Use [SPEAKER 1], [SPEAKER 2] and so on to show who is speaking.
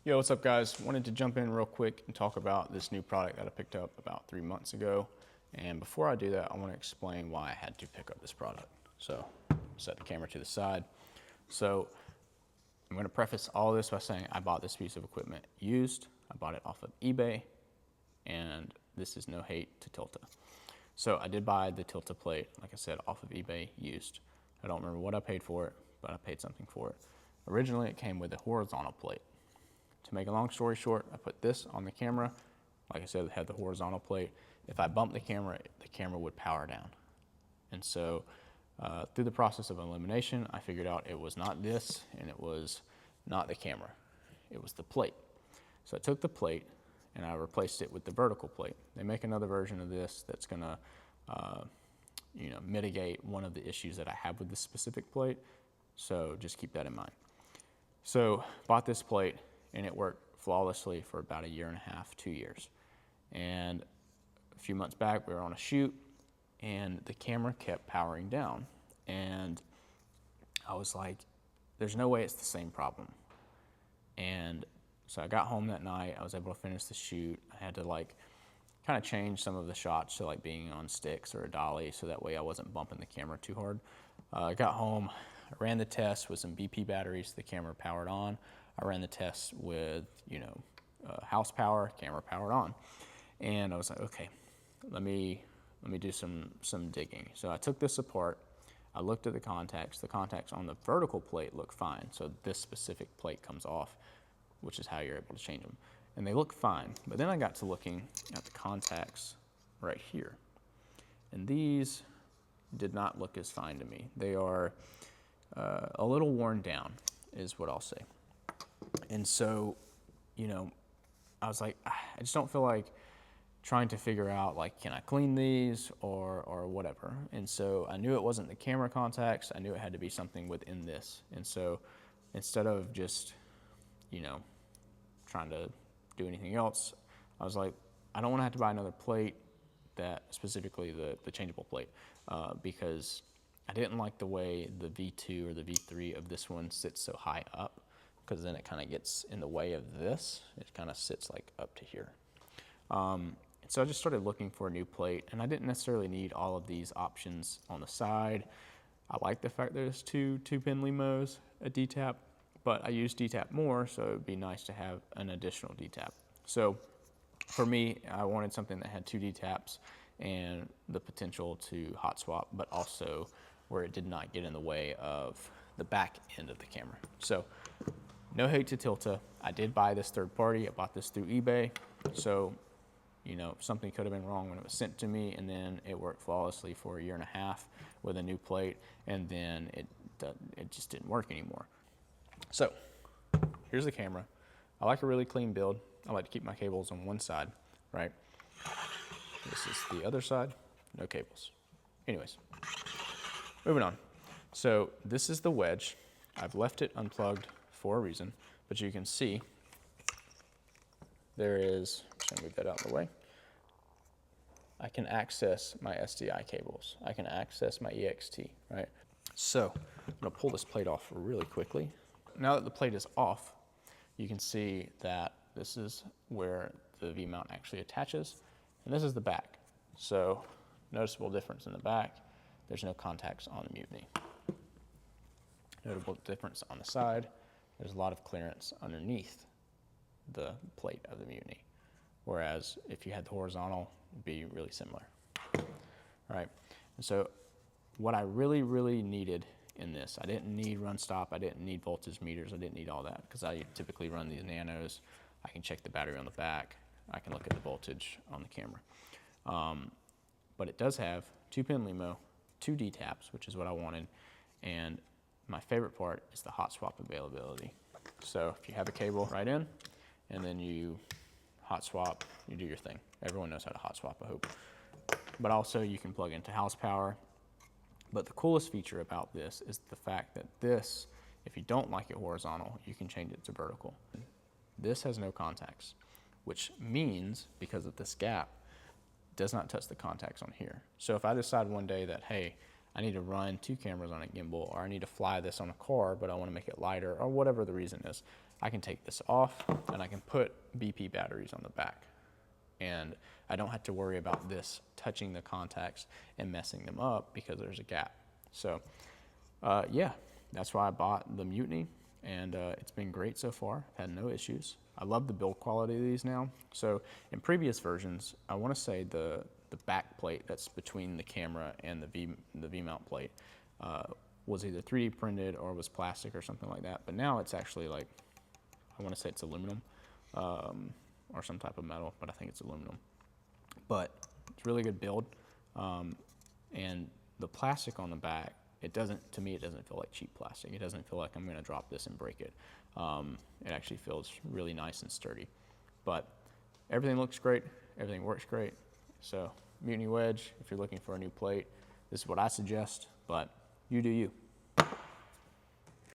[SPEAKER 1] Yo, what's up guys? Wanted to jump in real quick and talk about this new product that I picked up about 3 months ago. And before I do that, I want to explain why I had to pick up this product. So, set the camera to the side. So, I'm going to preface all this by saying I bought this piece of equipment used. I bought it off of eBay, and this is no hate to Tilta. So, I did buy the Tilta plate, like I said, off of eBay used. I don't remember what I paid for it, but I paid something for it. Originally, it came with a horizontal plate. To make a long story short, I put this on the camera. Like I said, it had the horizontal plate. If I bumped the camera would power down. And so through the process of elimination, I figured out it was not this and it was not the camera. It was the plate. So I took the plate and I replaced it with the vertical plate. They make another version of this that's gonna mitigate one of the issues that I have with this specific plate. So just keep that in mind. So bought this plate, and it worked flawlessly for about 1.5 years, 2 years. And a few months back, we were on a shoot, and the camera kept powering down. And I was like, there's no way it's the same problem. And so I got home that night, I was able to finish the shoot. I had to kind of change some of the shots to being on sticks or a dolly, so that way I wasn't bumping the camera too hard. I got home, I ran the test with some BP batteries, the camera powered on. I ran the test with, house power, camera powered on. And I was like, okay, let me do some digging. So I took this apart. I looked at the contacts. The contacts on the vertical plate look fine. So this specific plate comes off, which is how you're able to change them. And they look fine. But then I got to looking at the contacts right here. And these did not look as fine to me. They are a little worn down, is what I'll say. And so, I was like, I just don't feel like trying to figure out, can I clean these or whatever. And so I knew it wasn't the camera contacts. I knew it had to be something within this. And so instead of just, trying to do anything else, I was like, I don't want to have to buy another plate, that specifically the changeable plate, because I didn't like the way the V2 or the V3 of this one sits so high up, because then it kind of gets in the way of this. It kind of sits up to here. So I just started looking for a new plate, and I didn't necessarily need all of these options on the side. I like the fact there's two pin limos, a D-tap, but I use D-tap more, so it would be nice to have an additional D-tap. So for me, I wanted something that had 2 D-taps and the potential to hot swap, but also where it did not get in the way of the back end of the camera. So no hate to Tilta. I did buy this third party. I bought this through eBay. So, something could have been wrong when it was sent to me, and then it worked flawlessly for 1.5 years with a new plate, and then it just didn't work anymore. So here's the camera. I like a really clean build. I like to keep my cables on one side, right? This is the other side, no cables. Anyways, moving on. So this is the Wedge. I've left it unplugged for a reason, but you can see there is, I'm just gonna move that out of the way. I can access my SDI cables. I can access my EXT, right? So I'm gonna pull this plate off really quickly. Now that the plate is off, you can see that this is where the V-mount actually attaches, and this is the back. So noticeable difference in the back. There's no contacts on the Mutiny. Notable difference on the side. There's a lot of clearance underneath the plate of the Mutiny. Whereas if you had the horizontal, it'd be really similar. All right, and so what I really, really needed in this, I didn't need run stop, I didn't need voltage meters, I didn't need all that, because I typically run these nanos. I can check the battery on the back, I can look at the voltage on the camera. But it does have 2-pin limo, 2 D-taps, which is what I wanted, and my favorite part is the hot swap availability. So if you have a cable right in, and then you hot swap, you do your thing. Everyone knows how to hot swap, I hope. But also you can plug into house power. But the coolest feature about this is the fact that this, if you don't like it horizontal, you can change it to vertical. This has no contacts, which means, because of this gap, does not touch the contacts on here. So if I decide one day that, hey, I need to run 2 cameras on a gimbal, or I need to fly this on a car, but I want to make it lighter, or whatever the reason is, I can take this off and I can put BP batteries on the back. And I don't have to worry about this touching the contacts and messing them up because there's a gap. So yeah, that's why I bought the Mutiny, and it's been great so far. I've had no issues. I love the build quality of these now. So in previous versions, I want to say the back plate that's between the camera and the V-mount plate was either 3D printed or was plastic or something like that. But now it's actually like, I want to say it's aluminum or some type of metal, but I think it's aluminum. But it's really good build. And the plastic on the back, to me, it doesn't feel like cheap plastic. It doesn't feel like I'm gonna drop this and break it. It actually feels really nice and sturdy. But everything looks great, everything works great. So Mutiny Wedge, if you're looking for a new plate, this is what I suggest, but you do you.